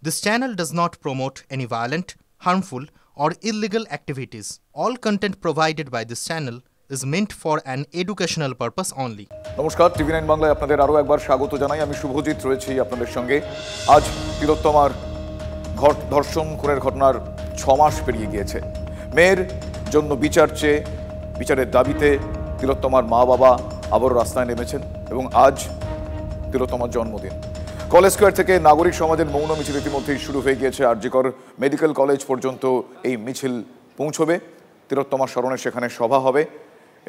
This channel does not promote any violent, harmful, or illegal activities. All content provided by this channel is meant for an educational purpose only. নমস্কার, টিভি9 বাংলায় আপনাদের আরও একবার স্বাগত জানাই। আমি শুভজিৎ রয়েছি আপনাদের সঙ্গে। আজ তিলোত্তমার ধর্ষণ খুনের ঘটনার 6 মাস পেরিয়ে গিয়েছে। মেয়ের জন্য বিচার চেয়ে বিচারের দাবিতে তিলোত্তমার মা বাবা আবারও রাস্তায় নেমেছেন এবং আজ তিলোত্তমার জন্মদিন। কলেজ স্কোয়ার থেকে নাগরিক সমাজের মৌন মিছিল ইতিমধ্যেই শুরু হয়ে গিয়েছে। আরজিকর মেডিকেল কলেজ পর্যন্ত এই মিছিল পৌঁছবে। তিলোত্তমার স্মরণে সেখানে সভা হবে।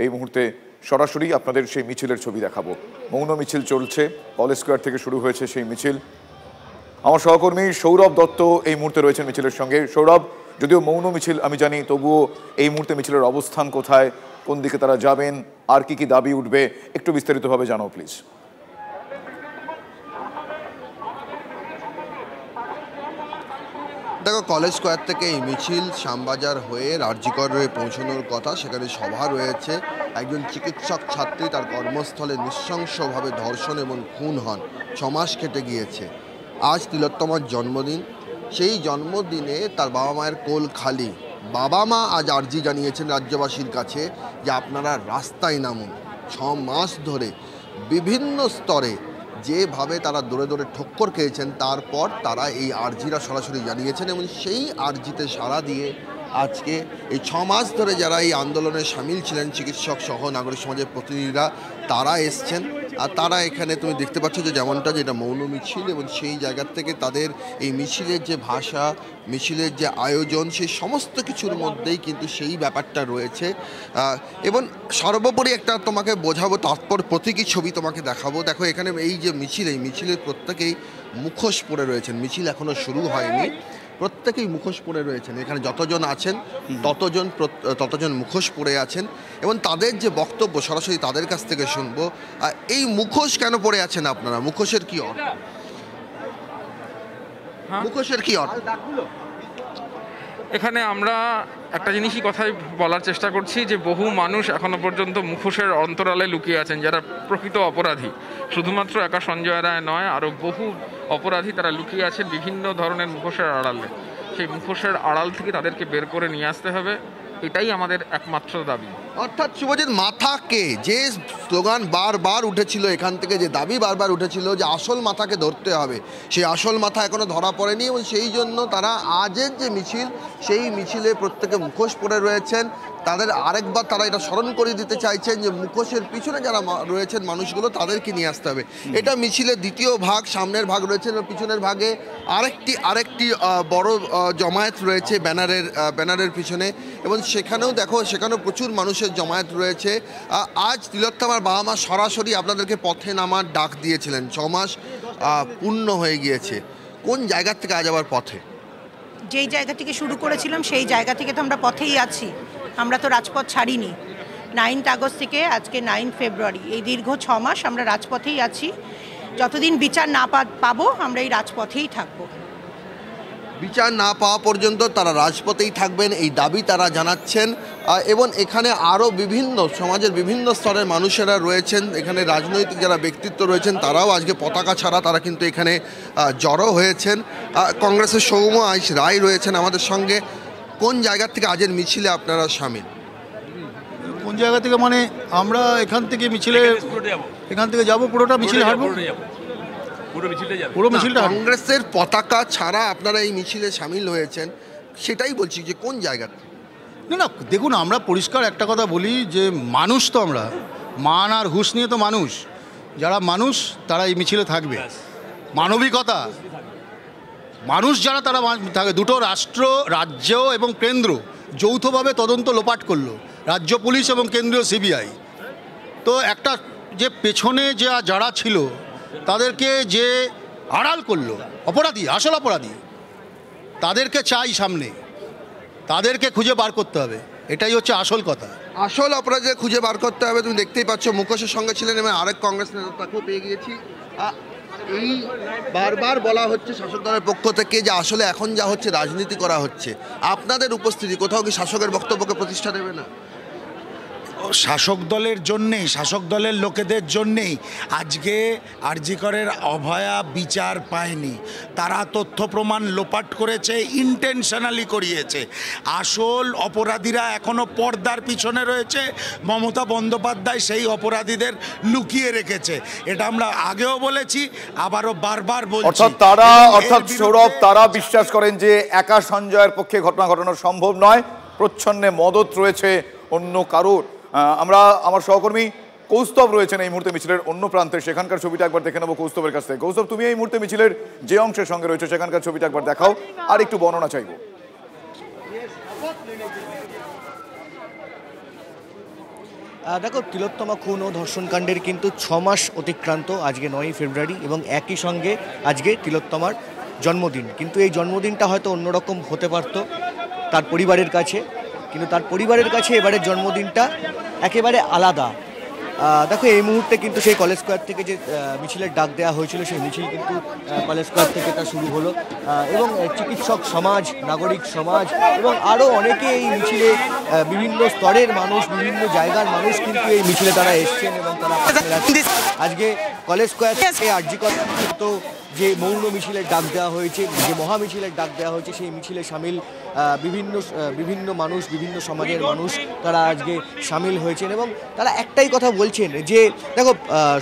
এই মুহূর্তে সরাসরি আপনাদের সেই মিছিলের ছবি দেখাবো। মৌন মিছিল চলছে, কলেজ স্কোয়ার থেকে শুরু হয়েছে সেই মিছিল। আমার সহকর্মী সৌরভ দত্ত এই মুহূর্তে রয়েছেন মিছিলের সঙ্গে। সৌরভ, যদিও মৌন মিছিল আমি জানি, তবুও এই মুহূর্তে মিছিলের অবস্থান কোথায়, কোন দিকে তারা যাবেন, আর কি কি দাবি উঠবে, একটু বিস্তারিতভাবে জানাও প্লিজ। দেখো, কলেজ স্কোয়ার থেকে এই মিছিল শ্যামবাজার হয়ে আরজিকরে পৌঁছানোর কথা। সেখানে সভা রয়েছে। একজন চিকিৎসক ছাত্রী তার কর্মস্থলে নৃশংসভাবে ধর্ষণ এবং খুন হন। 6 মাস কেটে গিয়েছে। আজ তিলোত্তমার জন্মদিন। সেই জন্মদিনে তার বাবা মায়ের কোল খালি। বাবা মা আজ আর্জি জানিয়েছেন রাজ্যবাসীর কাছে যে আপনারা রাস্তায় নামুন। 6 মাস ধরে বিভিন্ন স্তরে যেভাবে তারা দৌড়ে দৌড়ে ঠক্কর খেয়েছেন, তারপর তারা এই আর্জিরা সরাসরি জানিয়েছেন এবং সেই আর্জিতে সাড়া দিয়ে আজকে এই 6 মাস ধরে যারা এই আন্দোলনে সামিল ছিলেন, চিকিৎসক সহ নাগরিক সমাজের প্রতিনিধিরা, তারা এসছেন। আর তারা এখানে তুমি দেখতে পাচ্ছ যে যেমনটা যেটা মৌন মিছিল, এবং সেই জায়গার থেকে তাদের এই মিছিলের যে ভাষা, মিছিলের যে আয়োজন, সেই সমস্ত কিছুর মধ্যেই কিন্তু সেই ব্যাপারটা রয়েছে। এবং সর্বোপরি একটা তোমাকে বোঝাবো, তারপর প্রতীকী ছবি তোমাকে দেখাবো। দেখো, এখানে এই যে মিছিল, এই মিছিলের প্রত্যেকেই মুখোশ পরে রয়েছেন। মিছিল এখনও শুরু হয়নি, প্রত্যেকেই মুখোশ পরে রয়েছেন। এখানে যতজন আছেন ততজন মুখোশ পরে আছেন এবং তাদের যে বক্তব্য সরাসরি তাদের কাছ থেকে শুনবো। এই মুখোশ কেন পরে আছেন আপনারা? মুখোশের কি অর্থ? মুখোশের কি অর্থ? এখানে আমরা একটা জিনিসই কথাই বলার চেষ্টা করছি যে বহু মানুষ এখনো পর্যন্ত মুখোশের অন্তরালে লুকিয়ে আছেন, যারা প্রকৃত অপরাধী। শুধুমাত্র একা সঞ্জয় রায় নয়, আরও বহু অপরাধী তারা লুকিয়ে আছেন বিভিন্ন ধরনের মুখোশের আড়ালে। সেই মুখোশের আড়াল থেকে তাদেরকে বের করে নিয়ে আসতে হবে, এটাই আমাদের একমাত্র দাবি। অর্থাৎ শুভজিৎ, মাথাকে যে স্লোগান বারবার উঠেছিল এখান থেকে, যে দাবি বারবার উঠেছিল যে আসল মাথাকে ধরতে হবে, সেই আসল মাথা এখনো ধরা পড়েনি এবং সেই জন্য তারা আজের যে মিছিল, সেই মিছিলে প্রত্যেকে মুখোশ পরে রয়েছেন। তাদের আরেকবার তারা এটা স্মরণ করে দিতে চাইছেন যে মুখোশের পিছনে যারা রয়েছেন মানুষগুলো, তাদেরকে নিয়ে আসতে হবে। এটা মিছিলের দ্বিতীয় ভাগ। সামনের ভাগ রয়েছে, পিছনের ভাগে আরেকটি বড় জমায়েত রয়েছে ব্যানারের পিছনে, এবং সেখানেও দেখো, সেখানেও প্রচুর মানুষের জমায়েত রয়েছে। আজ তিলোত্তমার বাবা মা সরাসরি আপনাদেরকে পথে নামার ডাক দিয়েছিলেন। 6 মাস পূর্ণ হয়ে গিয়েছে। কোন জায়গার থেকে আজ আবার পথে? যেই জায়গা থেকে শুরু করেছিলাম সেই জায়গা থেকে তো আমরা পথেই আছি। আমরা তো রাজপথ ছাড়িনি। 9 আগস্ট থেকে আজকে 9 ফেব্রুয়ারি, এই দীর্ঘ 6 মাস আমরা রাজপথেই আছি। যতদিন বিচার না পাবো আমরা এই রাজপথেই থাকবো। বিচার না পাওয়া পর্যন্ত তারা রাজপথেই থাকবেন, এই দাবি তারা জানাচ্ছেন। এবং এখানে আরও বিভিন্ন সমাজের বিভিন্ন স্তরের মানুষেরা রয়েছেন। এখানে রাজনৈতিক যারা ব্যক্তিত্ব রয়েছেন তারাও আজকে পতাকা ছাড়া তারা কিন্তু এখানে জড়ো হয়েছেন। কংগ্রেসের সৌম্য রায় রয়েছেন আমাদের সঙ্গে। কোন জায়গা থেকে আজের মিছিলে আপনারা সামিল? কোন জায়গা থেকে মানে আমরা এখান থেকে যাব, পুরোটা মিছিল হাঁটবো, পুরো মিছিলটা। কংগ্রেসের পতাকা ছাড়া আপনারা এই মিছিলে সামিল হয়েছেন, সেটাই বলছি যে কোন জায়গা? না, দেখুন, আমরা পরিষ্কার একটা কথা বলি যে মানুষ তো আমরা, মান আর হুঁশ নিয়ে তো মানুষ, যারা মানুষ তারা এই মিছিলে থাকবে। মানবিকতা, মানুষ যারা তারা থাকে। দুটো রাজ্য এবং কেন্দ্র যৌথভাবে তদন্ত লোপাট করলো, রাজ্য পুলিশ এবং কেন্দ্রীয় সিবিআই। তো একটা যে পেছনে যারা ছিল তাদেরকে যে আড়াল করলো, অপরাধী, আসল অপরাধী, তাদেরকে চাই সামনে, তাদেরকে খুঁজে বার করতে হবে। এটাই হচ্ছে আসল কথা। আসল অপরাধীদের খুঁজে বার করতে হবে। তুমি দেখতেই পাচ্ছ মুখোশের সঙ্গে ছিলেন এবং আরেক কংগ্রেস নেতা, তাকেও পেয়ে গিয়েছি। এই বারবার বলা হচ্ছে শাসক দলের পক্ষ থেকে যে আসলে এখন যা হচ্ছে রাজনীতি করা হচ্ছে। আপনাদের উপস্থিতি কোথাও কি শাসকের বক্তব্যকে প্রতিষ্ঠা দেবে না? শাসক দলের জন্যেই, শাসক দলের লোকেদের জন্যেই আজকে আরজি করের অভয়া বিচার পায়নি। তারা তথ্য প্রমাণ লোপাট করেছে, ইন্টেনশনালি করিয়েছে। আসল অপরাধীরা এখনো পর্দার পিছনে রয়েছে। মমতা বন্দ্যোপাধ্যায় সেই অপরাধীদের লুকিয়ে রেখেছে। এটা আমরা আগেও বলেছি, আবারও বারবার বলছি। অর্থাৎ সৌরভ, তারা বিশ্বাস করেন যে একা সঞ্জয়ের পক্ষে ঘটনা ঘটানো সম্ভব নয়, প্রচ্ছন্নে মদত রয়েছে অন্য কারোর। আমার সহকর্মী কৌস্তব রয়েছেন এই মুহূর্তে মিছিলের অন্য প্রান্তে, সেখানকার ছবিটা একবার দেখে নেবো কৌস্তবের কাছ থেকে। কৌস্তব, তুমি এই মুহূর্তে মিছিলের যে অংশের সঙ্গে রয়েছে সেখানকার ছবিটা একবার দেখাও, আর একটু বর্ণনা চাইবো। দেখো, তিলোত্তমা খুন ও ধর্ষণকাণ্ডের কিন্তু 6 মাস অতিক্রান্ত আজকে 9ই ফেব্রুয়ারি, এবং একই সঙ্গে আজকে তিলোত্তমার জন্মদিন। কিন্তু এই জন্মদিনটা হয়তো অন্যরকম হতে পারত তার পরিবারের কাছে, কিন্তু তার পরিবারের কাছে এবারের জন্মদিনটা একেবারে আলাদা। দেখো, এই মুহূর্তে কিন্তু সেই কলেজ স্কোয়ার থেকে যে মিছিলের ডাক দেওয়া হয়েছিল, সেই মিছিল কিন্তু কলেজ স্কোয়ার থেকে তা শুরু হলো, এবং চিকিৎসক সমাজ, নাগরিক সমাজ এবং আরও অনেকে এই মিছিলে, বিভিন্ন স্তরের মানুষ, বিভিন্ন জায়গার মানুষ কিন্তু এই মিছিলে তারা এসছেন এবং তারা আজকে কলেজ স্কোয়ার থেকে আরজি কর তো যে মৌন মিছিলের ডাক দেওয়া হয়েছে, যে মহা মিছিলের ডাক দেওয়া হয়েছে, সেই মিছিলে সামিল বিভিন্ন মানুষ, বিভিন্ন সমাজের মানুষ তারা আজকে সামিল হয়েছেন এবং তারা একটাই কথা বলছেন যে দেখো,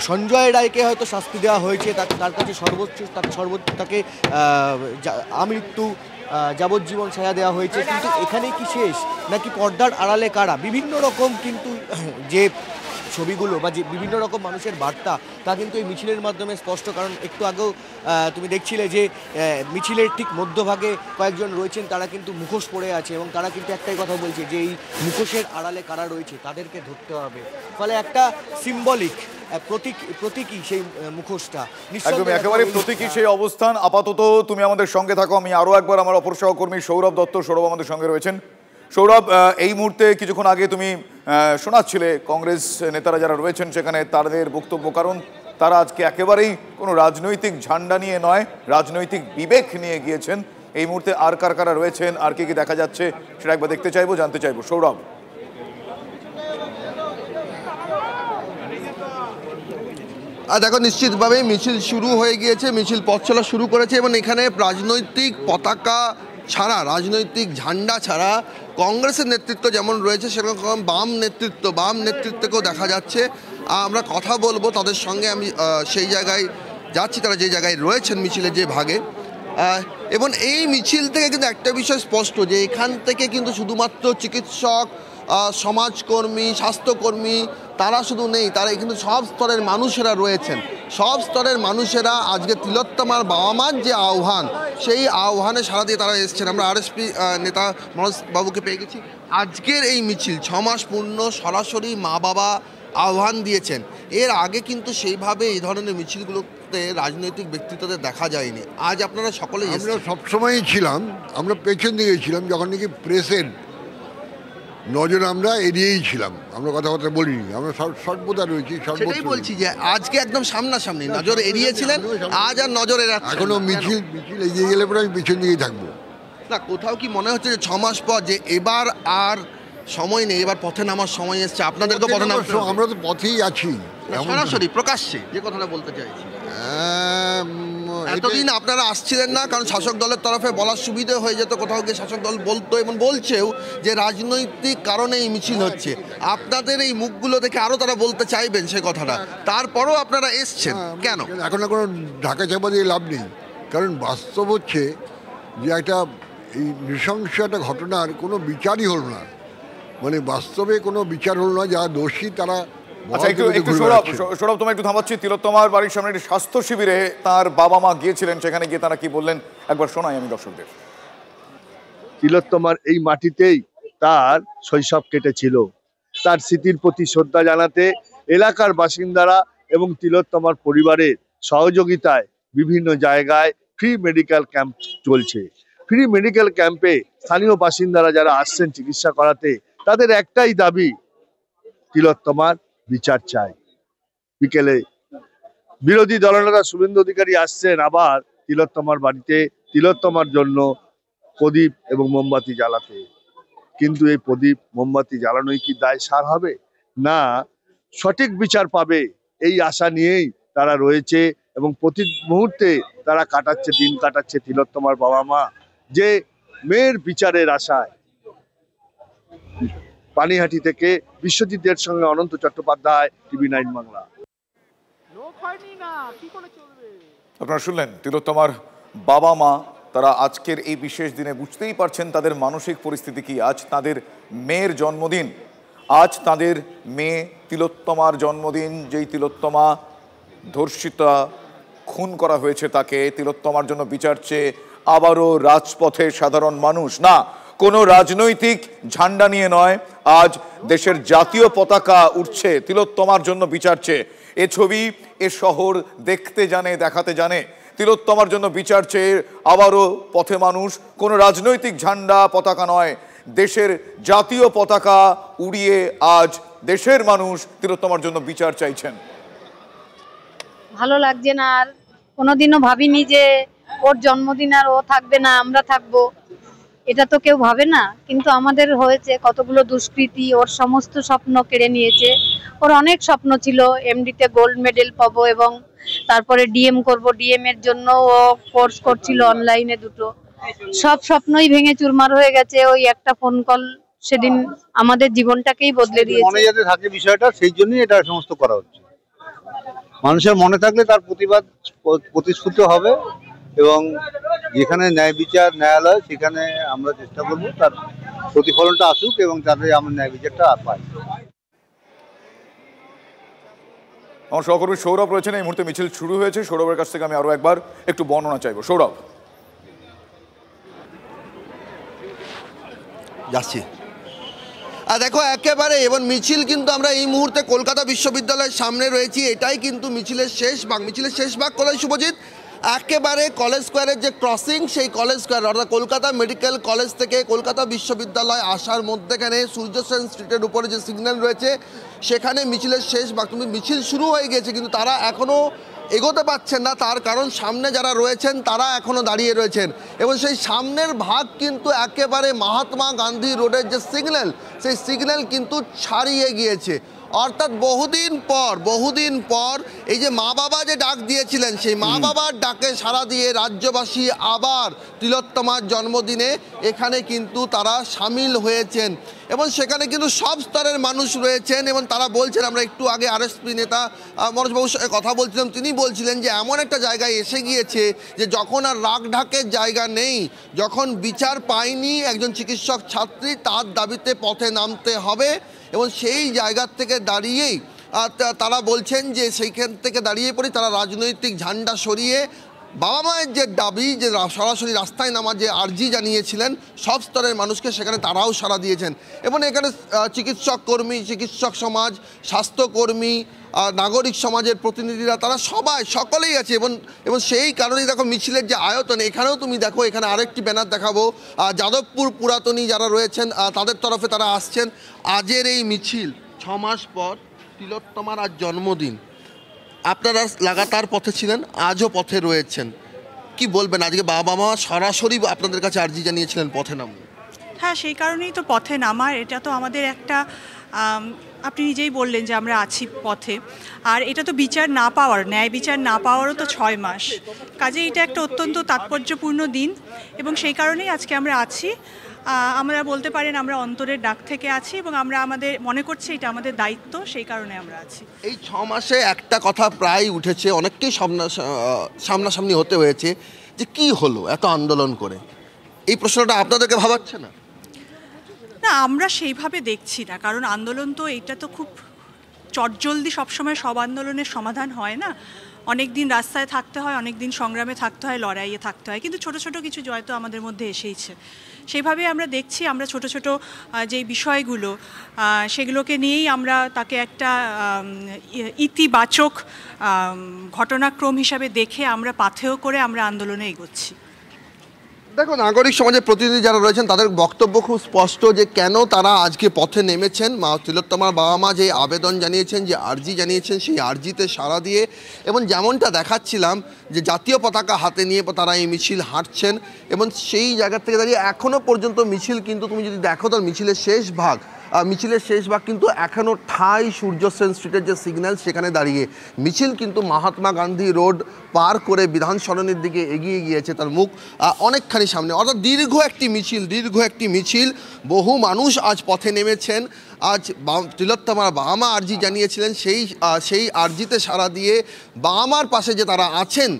সঞ্জয় রায়কে হয়তো শাস্তি দেওয়া হয়েছে, তার কাছে তাকে আমৃত্যু যাবজ্জীবন সাজা দেওয়া হয়েছে, কিন্তু এখানেই কি শেষ নাকি পর্দার আড়ালে কারা? বিভিন্ন রকম কিন্তু যে ছবিগুলো বা যে বিভিন্ন রকম মানুষের বার্তা, তা কিন্তু এই মিছিলের মাধ্যমে স্পষ্ট। কারণ একটু আগেও তুমি দেখছিলে যে মিছিলের ঠিক মধ্যভাগে কয়েকজন রয়েছেন, তারা কিন্তু মুখোশ পরে আছে এবং তারা কিন্তু একটাই কথা বলছে যে এই মুখোশের আড়ালে কারা রয়েছে তাদেরকে ধরতে হবে। ফলে একটা সিম্বলিক প্রতীকী সেই মুখোশটা, একেবারে প্রতীকী সেই অবস্থান। আপাতত তুমি আমাদের সঙ্গে থাকো, আমি আরও একবার আমার অপর সহকর্মী সৌরভ দত্ত, সৌরভ আমাদের সঙ্গে রয়েছেন। সৌরভ, এই মুহূর্তে কিছুক্ষণ আগে তুমি শোনাচ্ছিলে কংগ্রেস নেতারা যারা রয়েছেন সেখানে তাদের বক্তব্য, কারণ তারা আজকে একেবারেই কোনো রাজনৈতিক ঝান্ডা নিয়ে নয়, রাজনৈতিক বিবেক নিয়ে গিয়েছেন। এই মুহূর্তে আর কারা রয়েছেন, আর কি দেখা যাচ্ছে সেটা একবার দেখতে চাইবো, জানতে চাইবো। সৌরভ, দেখো, নিশ্চিতভাবেই মিছিল শুরু হয়ে গিয়েছে, মিছিল পথ চলা শুরু করেছে এবং এখানে রাজনৈতিক পতাকা ছাড়া, রাজনৈতিক ঝান্ডা ছাড়া কংগ্রেসের নেতৃত্ব যেমন রয়েছে সেরকম বাম নেতৃত্বকেও দেখা যাচ্ছে। আমরা কথা বলবো তাদের সঙ্গে, আমি সেই জায়গায় যাচ্ছি, তারা যে জায়গায় রয়েছেন মিছিলের যে ভাগে। এবং এই মিছিল থেকে কিন্তু একটা বিষয় স্পষ্ট যে এখান থেকে কিন্তু শুধুমাত্র চিকিৎসক, সমাজকর্মী, স্বাস্থ্যকর্মী তারা শুধু নেই, তারা কিন্তু সব স্তরের মানুষেরা রয়েছেন। সব স্তরের মানুষেরা আজকে তিলোত্তমার বাবা মার যে আহ্বান, সেই আহ্বানে সাড়া দিয়ে তারা এসছেন। আমরা আরএসপি নেতা মনোজ বাবুকে পেয়ে গেছি। আজকের এই মিছিল 6 মাস পূর্ণ, সরাসরি মা বাবা আহ্বান দিয়েছেন। এর আগে কিন্তু সেইভাবে এই ধরনের মিছিলগুলোতে রাজনৈতিক ব্যক্তিত্বদের দেখা যায়নি। আজ আপনারা সকলে, আমরা সবসময়ই ছিলাম, আমরা পেছন দিকে ছিলাম, যখন নাকি প্রেসের নজর আমরা এড়িয়েই ছিলাম, আমরা কথাবার্তা বলিনি, আমরা সর্বদা রয়েছি। সেটাই বলছি যে আজকে একদম সামনাসামনি নজর এড়িয়েছিলেন, আজ আর নজর এড়াচ্ছেন। এখনো মিছিল এগিয়ে গেলে পরে আমি পেছন দিকেই থাকবো। না, কোথাও কি মনে হচ্ছে যে 6 মাস পর যে এবার আর সময় নেই, এবার পথে নামার সময় এসছে? আপনাদেরকে পথে নামতে হবে। আমরা তো পথেই আছি, সরাসরি প্রকাশ্যে যে কথাটা বলতে চাইছি। এতদিন আপনারা আসছিলেন না, কারণ শাসক দলের তরফে বলার সুবিধে হয়ে যেত, কোথাও গিয়ে শাসক দল বলতো এবং বলছেও যে রাজনৈতিক কারণে এই মিছিল হচ্ছে। আপনাদের এই মুখগুলো দেখে আরও তারা বলতে চাইবেন সে কথাটা, তারপরও আপনারা এসছেন কেন? এখন কোনো ঢাকা চাপা দিয়ে লাভ নেই, কারণ বাস্তব হচ্ছে যে একটা এই নৃশংস একটা ঘটনার কোনো বিচারই হলো না, মানে বাস্তবে কোনো বিচার হলো না। যারা দোষী তারা। আচ্ছা, একটু সৌরভ তোমায় একটু থামাচ্ছি। তিলোত্তমার বাড়ির সামনে একটি স্বাস্থ্য শিবিরে তার বাবা মা গিয়েছিলেন, সেখানে গিয়ে তারা কি বললেন একবার শোনাই আমি দর্শকদের। তিলোত্তমার এই মাটিতেই তার শৈশব কেটেছিল। তার স্মৃতির প্রতি শ্রদ্ধা জানাতে এলাকার বাসিন্দারা এবং তিলোত্তমার পরিবারের সহযোগিতায় বিভিন্ন জায়গায় ফ্রি মেডিকেল ক্যাম্প চলছে। ফ্রি মেডিকেল ক্যাম্পে স্থানীয় বাসিন্দারা যারা আসছেন চিকিৎসা করাতে, তাদের একটাই দাবি, তিলোত্তমার বিচার চাই। বিকেলে বিরোধী দলনেতা শুভেন্দু অধিকারী আসছেন আবার তিলোত্তমার বাড়িতে তিলোত্তমার জন্য প্রদীপ এবং মোমবাতি জ্বালাতে। কিন্তু এই প্রদীপ মোমবাতি জ্বালানোই কি দায় সার হবে? না সঠিক বিচার পাবে এই আশা নিয়েই তারা রয়েছে এবং প্রতি মুহূর্তে তারা দিন কাটাচ্ছে তিলোত্তমার বাবা মা, যে মেয়ের বিচারের আশায়। পানিহাটি থেকে বিশ্বজিতের সঙ্গে অনন্ত চট্টোপাধ্যায়, TV9 বাংলা। আপনারা শুনলেন তিলোত্তমার বাবা মা, তারা আজকের এই বিশেষ দিনে বুঝতেই পারছেন তাদের মানসিক পরিস্থিতি কি। আজ তাদের মেয়ের জন্মদিন, আজ তাদের মেয়ে তিলোত্তমার জন্মদিন, যেই তিলোত্তমা ধর্ষিতা, খুন করা হয়েছে তাকে। তিলোত্তমার জন্য বিচার চেয়ে আবারও রাজপথে সাধারণ মানুষ, না কোনো রাজনৈতিক ঝান্ডা নিয়ে নয়, আজ দেশের জাতীয় পতাকা উঠছে তিলোত্তমার জন্য বিচার চেয়ে। এ ছবি এ শহর দেখতে জানে, দেখাতে জানে। তিলোত্তমার জন্য বিচার চেয়ে আবারও পথে মানুষ, কোনো রাজনৈতিক ঝান্ডা পতাকা নয়, দেশের জাতীয় পতাকা উড়িয়ে আজ দেশের মানুষ তিলোত্তমার জন্য বিচার চাইছেন। ভালো লাগছে না, আর কোনোদিনও ভাবিনি যে ওর জন্মদিন আর ও থাকবে না, আমরা থাকবো, এটা তো কেউ ভাবে না। কিন্তু আমাদের হয়েছে কতগুলো দুষ্কৃতী ওর সমস্ত স্বপ্ন কেড়ে নিয়েছে। ওর অনেক স্বপ্ন ছিল, এমডিতে গোল্ড মেডেল পাবো এবং তারপরে ডিএম করব, ডিএম এর জন্য ও কোর্স করছিল অনলাইনে দুটো। সব স্বপ্নই ভেঙে চুরমার হয়ে গেছে ওই একটা ফোন কল সেদিন আমাদের জীবনটাকেই বদলে দিয়েছে। মনে যাতে থাকে বিষয়টা, সেই জন্যই এটা সমস্ত করা হচ্ছে। মানুষের মনে থাকলে তার প্রতিবাদ প্রতিশ্রুত হবে এবং যেখানে ন্যায় বিচার ন্যায়ালয় সেখানে আমরা চেষ্টা করব তার প্রতিফলনটা আসুক এবং তাতে আমরা ন্যায় বিচারটা পাই। আমার সহকর্মী সৌরভ রয়েছেন, এই মুহূর্তে মিছিল শুরু হয়েছে। সৌরভের কাছ থেকে আমি আরো একবার একটু বর্ণনা চাইবো। সৌরভ, যাচ্ছি। আর দেখো একেবারে এবং মিছিল কিন্তু আমরা এই মুহূর্তে কলকাতা বিশ্ববিদ্যালয়ের সামনে রয়েছি। এটাই কিন্তু মিছিলের শেষ ভাগ। মিছিলের শেষ ভাগ কোথায় শুভজিৎ? একেবারে কলেজ স্কোয়ারের যে ক্রসিং, সেই কলেজ স্কোয়ার অর্থাৎ কলকাতা মেডিকেল কলেজ থেকে কলকাতা বিশ্ববিদ্যালয় আসার মধ্যেখানে সূর্য সেন স্ট্রিটের উপরে যে সিগন্যাল রয়েছে সেখানে মিছিলের শেষ ভাগ। তুমি মিছিল শুরু হয়ে গেছে কিন্তু তারা এখনও এগোতে পারছেন না, তার কারণ সামনে যারা রয়েছেন তারা এখনও দাঁড়িয়ে রয়েছেন এবং সেই সামনের ভাগ কিন্তু একেবারে মহাত্মা গান্ধী রোডের যে সিগন্যাল, সেই সিগন্যাল কিন্তু ছাড়িয়ে গিয়েছে। অর্থাৎ বহুদিন পর এই যে মা বাবা যে ডাক দিয়েছিলেন, সেই মা বাবার ডাকে সাড়া দিয়ে রাজ্যবাসী আবার তিলোত্তমার জন্মদিনে এখানে কিন্তু তারা সামিল হয়েছেন এবং সেখানে কিন্তু সব স্তরের মানুষ রয়েছেন এবং তারা বলছেন, আমরা একটু আগে আরএসপি নেতা মনোজবাবুর সঙ্গে কথা বলছিলাম, তিনি বলছিলেন যে এমন একটা জায়গায় এসে গিয়েছে যে যখন আর রাগ ঢাকের জায়গা নেই, যখন বিচার পায়নি একজন চিকিৎসক ছাত্রী, তার দাবিতে পথে নামতে হবে এবং সেই জায়গা থেকে দাঁড়িয়েই তারা বলছেন যে সেইখান থেকে দাঁড়িয়ে পড়ে তারা রাজনৈতিক ঝান্ডা সরিয়ে বাবা মায়ের যে দাবি, যে সরাসরি রাস্তায় নামার যে আর্জি জানিয়েছিলেন সব স্তরের মানুষকে, সেখানে তারাও সাড়া দিয়েছেন এবং এখানে চিকিৎসক কর্মী, চিকিৎসক সমাজ, স্বাস্থ্যকর্মী, নাগরিক সমাজের প্রতিনিধিরা, তারা সকলেই আছে এবং সেই কারণেই দেখো মিছিলের যে আয়তন, এখানেও তুমি দেখো, এখানে আরেকটি ব্যানার দেখাবো, যাদবপুর পুরাতনী যারা রয়েছেন তাদের তরফে তারা আসছেন। আজের এই মিছিল 6 মাস পর তিলোত্তমার আজ জন্মদিন, আপনারা লাগাতার পথে ছিলেন, আজও পথে রয়েছেন, কি বলবেন? আজকে বাবা মা সরাসরি আপনাদের কাছে আর্জি জানিয়েছিলেন পথে নামুন। হ্যাঁ, সেই কারণেই তো পথে নামার। এটা তো আমাদের একটা, আপনি নিজেই বললেন যে আমরা আছি পথে, আর এটা তো বিচার না পাওয়ার, ন্যায় বিচার না পাওয়ারও তো 6 মাস। কাজে এটা একটা অত্যন্ত তাৎপর্যপূর্ণ দিন এবং সেই কারণেই আজকে আমরা আছি। আমরা বলতে পারেন আমরা অন্তরের ডাক থেকে আছি এবং আমরা আমাদের মনে করছি এটা আমাদের দায়িত্ব, সেই কারণে আমরা আছি। এই 6 মাসে একটা কথা প্রায় উঠেছে, অনেককেই সামনাসামনি হতে হয়েছে যে কি হলো এত আন্দোলন করে, এই প্রশ্নটা আপনাদেরকে ভাবাচ্ছে না? না, আমরা সেইভাবে দেখছি না, কারণ আন্দোলন তো এইটা তো খুব চটজলদি সবসময় সব আন্দোলনের সমাধান হয় না। অনেক দিন রাস্তায় থাকতে হয়, অনেক দিন সংগ্রামে থাকতে হয়, লড়াইয়ে থাকতে হয়, কিন্তু ছোট ছোট কিছু জয় তো আমাদের মধ্যে এসেইছে। সেইভাবে আমরা দেখছি, আমরা ছোট ছোট যে বিষয়গুলো সেগুলোকে নিয়েই আমরা তাকে একটা ইতিবাচক ঘটনাক্রম হিসাবে দেখে আমরা পাথেয় করে আমরা আন্দোলনে এগোচ্ছি। দেখো, নাগরিক সমাজের প্রতিনিধি যারা রয়েছেন তাদের বক্তব্য খুব স্পষ্ট যে কেন তারা আজকে পথে নেমেছেন। মা তিলোত্তমার বাবা মা যে আবেদন জানিয়েছেন, যে আর্জি জানিয়েছেন, সেই আর্জিতে সাড়া দিয়ে এবং যেমনটা দেখাচ্ছিলাম যে জাতীয় পতাকা হাতে নিয়ে তারা এই মিছিল হাঁটছেন এবং সেই জায়গা থেকে দাঁড়িয়ে এখনও পর্যন্ত মিছিল কিন্তু তুমি যদি দেখো তার মিছিলের শেষ ভাগ মিছিলের শেষ ভাগ কিন্তু এখনও ঠাই সূর্য সেন স্ট্রিটের যে সিগন্যাল সেখানে দাঁড়িয়ে। মিছিল কিন্তু মহাত্মা গান্ধী রোড পার করে বিধান সরণির দিকে এগিয়ে গিয়েছে, তার মুখ অনেকখানি সামনে। অর্থাৎ দীর্ঘ একটি মিছিল, বহু মানুষ আজ পথে নেমেছেন। আজ তিলোত্তমার বাবা মা আর্জি জানিয়েছিলেন, সেই আর্জিতে সাড়া দিয়ে বাবা মার পাশে যে তারা আছেন,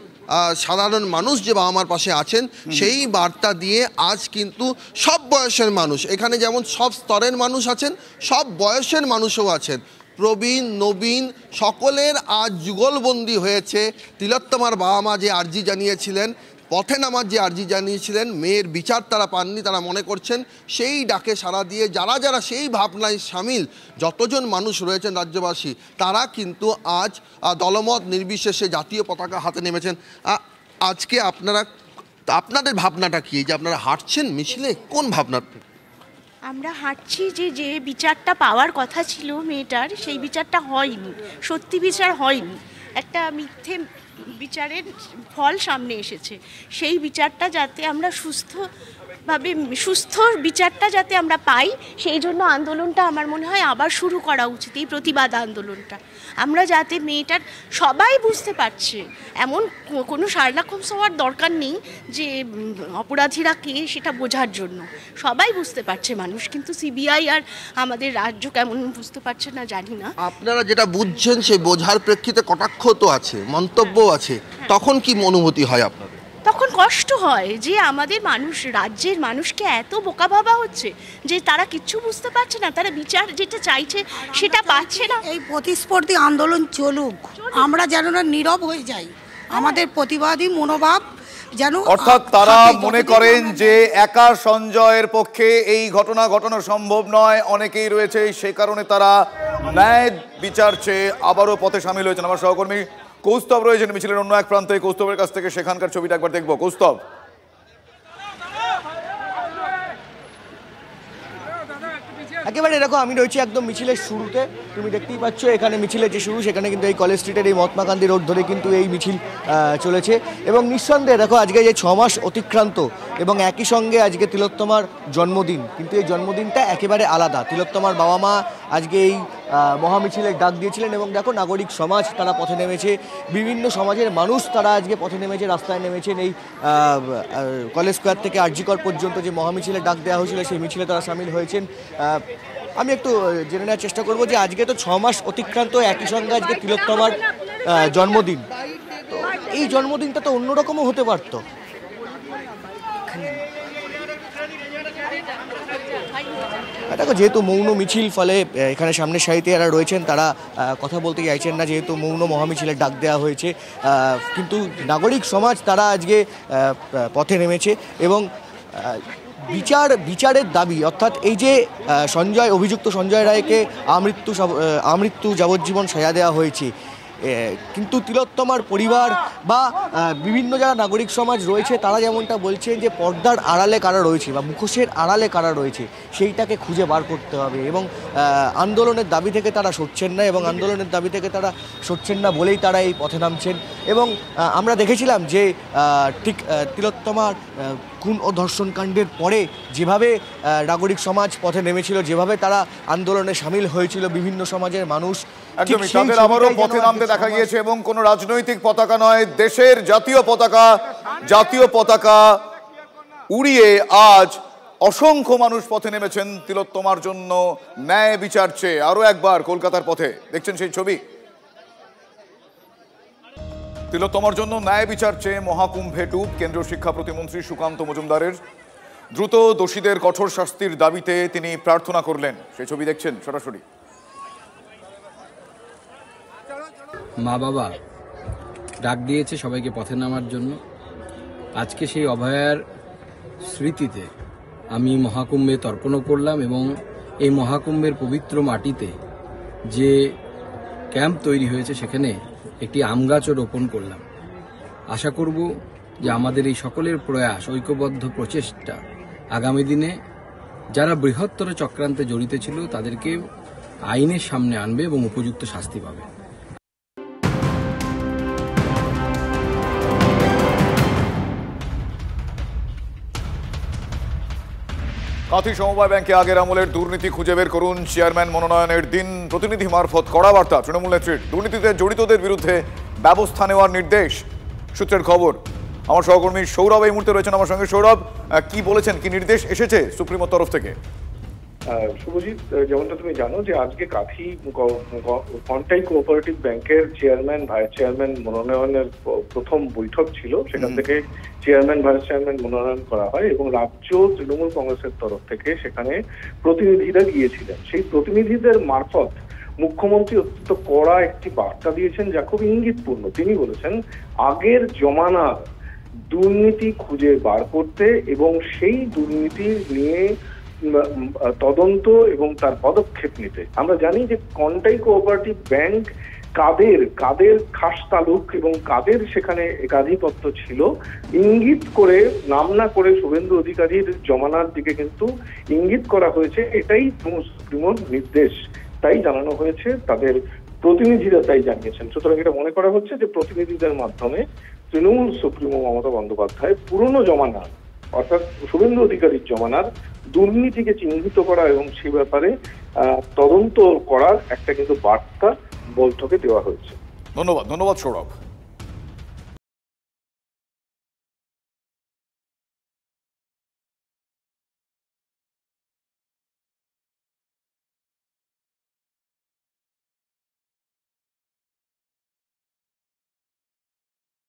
সাধারণ মানুষ যে বাবা মার পাশে আছেন, সেই বার্তা দিয়ে আজ কিন্তু সব বয়সের মানুষ, এখানে যেমন সব স্তরের মানুষ আছেন, সব বয়সের মানুষও আছেন, প্রবীণ নবীন সকলের আজ যুগলবন্দি হয়েছে। তিলোত্তমার বাবা মা যে আর্জি জানিয়েছিলেন, পথে নামার যে আর্জি জানিয়েছিলেন, মেয়ের বিচার তারা পাননি, তারা মনে করছেন সেই ডাকে সাড়া দিয়ে যারা সেই ভাবনায় সামিল যতজন মানুষ রয়েছেন রাজ্যবাসী, তারা কিন্তু আজ দলমত নির্বিশেষে জাতীয় পতাকা হাতে নেমেছেন। আজকে আপনাদের ভাবনাটা কি, যে আপনারা হাঁটছেন মিছিলে, কোন ভাবনা? আমরা হাঁটছি যে বিচারটা পাওয়ার কথা ছিল মেয়েটার, সেই বিচারটা হয়নি, সত্যি বিচার হয়নি, একটা মিথ্যে বিচারের ফল সামনে এসেছে। সেই বিচারটা যাতে আমরা সুস্থ বিচারটা যাতে আমরা পাই, সেই জন্য আন্দোলনটা আমার মনে হয় আবার শুরু করা উচিত, এই প্রতিবাদ আন্দোলনটা। আমরা যাতে মেয়েটার, সবাই বুঝতে পারছে, এমন কোনো শার্লক হোমস হওয়ার দরকার নেই যে অপরাধীরা কে সেটা বোঝার জন্য, সবাই বুঝতে পারছে মানুষ, কিন্তু সিবিআই আর আমাদের রাজ্য কেমন বুঝতে পারছে না জানি না। আপনারা যেটা বুঝছেন সেই বোঝার প্রেক্ষিতে কটাক্ষ তো আছে, মন্তব্য আছে, তখন কি অনুভূতি হয় আপনাদের? তখন কষ্ট হয় যে আমাদের মানুষ, রাজ্যের মানুষকে এত বোকা ভাবা হচ্ছে যে তারা কিচ্ছু বুঝতে পারছে না, তারা বিচার যেটা চাইছে সেটা পাচ্ছে না। এই প্রতিস্পর্ধী আন্দোলন চলুক, আমরা যেন না নীরব হয়ে যাই, আমাদের প্রতিবাদী মনোভাব যেন। অর্থাৎ তারা মনে করেন যে একা সঞ্জয়ের পক্ষে এই ঘটনা ঘটানো সম্ভব নয়, অনেকেই রয়েছে, সে কারণে তারা ন্যায় বিচার চেয়ে আবারও পথে সামিল হয়েছেন। আমার সহকর্মী কৌস্তব রয়েছেন মিছিলের অন্য এক প্রান্তে, কৌস্তবের কাছ থেকে সেখানকার ছবিটা একবার দেখবো। কৌস্তব, একেবারে দেখো, আমি রয়েছি একদম মিছিলের শুরুতে, তুমি দেখতেই পাচ্ছ এখানে মিছিলের যে শুরু, সেখানে কিন্তু এই কলেজ স্ট্রিটের এই মহাত্মা গান্ধী রোড ধরে কিন্তু এই মিছিল চলেছে। এবং নিঃসন্দেহে দেখো, আজকে যে 6 মাস অতিক্রান্ত এবং একই সঙ্গে আজকে তিলোত্তমার জন্মদিন, কিন্তু এই জন্মদিনটা একেবারে আলাদা। তিলোত্তমার বাবা মা আজকে এই মহামিছিলের ডাক দিয়েছিলেন এবং দেখো নাগরিক সমাজ তারা পথে নেমেছে, বিভিন্ন সমাজের মানুষ তারা আজকে পথে নেমেছে, রাস্তায় নেমেছেন। এই কলেজ স্কোয়ার থেকে আরজিকর পর্যন্ত যে মহামিছিলের ডাক দেওয়া হয়েছিল সেই মিছিলে তারা সামিল হয়েছেন। আমি একটু জেনে নেওয়ার চেষ্টা করবো যে আজকে তো 6 মাস অতিক্রান্ত, একই সঙ্গে আজকে তিলোত্তমার জন্মদিন, তো এই জন্মদিনটা তো অন্যরকমও হতে পারতো। দেখো, যেহেতু মৌন মিছিল, ফলে এখানে সামনের সারিতে যারা রয়েছেন তারা কথা বলতে চাইছেন না, যেহেতু মৌন মহামিছিলের ডাক দেওয়া হয়েছে, কিন্তু নাগরিক সমাজ তারা আজকে পথে নেমেছে এবং বিচারের দাবি, অর্থাৎ এই যে অভিযুক্ত সঞ্জয় রায়কে আমৃত্যু যাবজ্জীবন সাজা দেওয়া হয়েছে, কিন্তু তিলোত্তমার পরিবার বা বিভিন্ন যারা নাগরিক সমাজ রয়েছে তারা যেমনটা বলছেন যে পর্দার আড়ালে কারা রয়েছে বা মুখোশের আড়ালে কারা রয়েছে সেইটাকে খুঁজে বার করতে হবে এবং আন্দোলনের দাবি থেকে তারা সরছেন না, এবং আন্দোলনের দাবি থেকে তারা সরছেন না বলেই তারা এই পথে নামছেন। এবং আমরা দেখেছিলাম যে ঠিক তিলোত্তমার খুন ও ধর্ষণ কাণ্ডের পরে যেভাবে নাগরিক সমাজ পথে নেমেছিল, যেভাবে তারা আন্দোলনে সামিল হয়েছিল বিভিন্ন সমাজের মানুষ, একদমই তাদের আবারও পথে নামতে দেখা গিয়েছে এবং কোনো রাজনৈতিক পতাকা নয়, দেশের জাতীয় পতাকা উড়িয়ে আজ অসংখ্য মানুষ পথে নেমেছেন তিলোত্তমার জন্য ন্যায় বিচার চেয়ে। আরো একবার কলকাতার পথে দেখছেন সেই ছবি, তিলোত্তমার জন্য ন্যায় বিচার চেয়ে মহাকুম্ভে ডুব কেন্দ্রীয় শিক্ষা প্রতিমন্ত্রী সুকান্ত মজুমদারের। দ্রুত দোষীদের কঠোর শাস্তির দাবিতে তিনি প্রার্থনা করলেন, সেই ছবি দেখছেন সরাসরি। মা বাবা ডাক দিয়েছে সবাইকে পথে নামার জন্য। আজকে সেই অভয়ার স্মৃতিতে আমি মহাকুম্ভে তর্পণও করলাম এবং এই মহাকুম্ভের পবিত্র মাটিতে যে ক্যাম্প তৈরি হয়েছে সেখানে একটি আম গাছও রোপণ করলাম। আশা করব যে আমাদের এই সকলের প্রয়াস, ঐক্যবদ্ধ প্রচেষ্টা আগামী দিনে যারা বৃহত্তর চক্রান্তে জড়িত ছিল তাদেরকে আইনের সামনে আনবে এবং উপযুক্ত শাস্তি পাবে। কাঁথি সমবায় ব্যাংকে আগের আমলের দুর্নীতি খুঁজে বের করুন, চেয়ারম্যান মনোনয়নের দিন প্রতিনিধি মারফত কড়া বার্তা তৃণমূল নেত্রীর। দুর্নীতিতে জড়িতদের বিরুদ্ধে ব্যবস্থা নেওয়ার নির্দেশ সূত্রের খবর। আমার সহকর্মী সৌরভ এই মুহূর্তে রয়েছেন আমার সঙ্গে। সৌরভ, কি বলেছেন, কি নির্দেশ এসেছে সুপ্রিমোর তরফ থেকে? শুভজিৎ, যেমনটা তুমি জানো যে আজকে কাঁথি কন্টাই কোঅপারেটিভ ব্যাংকের চেয়ারম্যান ভাইস চেয়ারম্যান মনোনয়নের প্রথম বৈঠক ছিল। সেখান থেকে চেয়ারম্যান ভাইস চেয়ারম্যান মনোনয়ন করা হয় এবং রাজ্য তৃণমূল কংগ্রেসের তরফ থেকে সেখানে প্রতিনিধিরা গিয়েছিলেন। সেই প্রতিনিধিদের মারফত মুখ্যমন্ত্রী অত্যন্ত কড়া একটি বার্তা দিয়েছেন যা খুব ইঙ্গিতপূর্ণ। তিনি বলেছেন আগের জমানার দুর্নীতি খুঁজে বার করতে এবং সেই দুর্নীতি নিয়ে তদন্ত এবং তার পদক্ষেপ নিতে। আমরা জানি যে কন্টাই কোঅপারেটিভ ব্যাংক কাদের খাস তালুক এবং কাদের সেখানে একাধিপত্য ছিল ইঙ্গিত করে, নাম না করে শুভেন্দু অধিকারীর জমানার দিকে কিন্তু ইঙ্গিত করা হয়েছে। এটাই সুপ্রিমোর নির্দেশ, তাই জানানো হয়েছে, তাদের প্রতিনিধিরা তাই জানিয়েছেন। সুতরাং এটা মনে করা হচ্ছে যে প্রতিনিধিদের মাধ্যমে তৃণমূল সুপ্রিমো মমতা বন্দ্যোপাধ্যায় পুরনো জমানার অর্থাৎ শুভেন্দু অধিকারীর জমানার দুর্নীতিকে চিহ্নিত করা এবং সে ব্যাপারে তদন্ত করার একটা কিন্তু বার্তা বৈঠকে দেওয়া হয়েছে। ধন্যবাদ সৌরভ।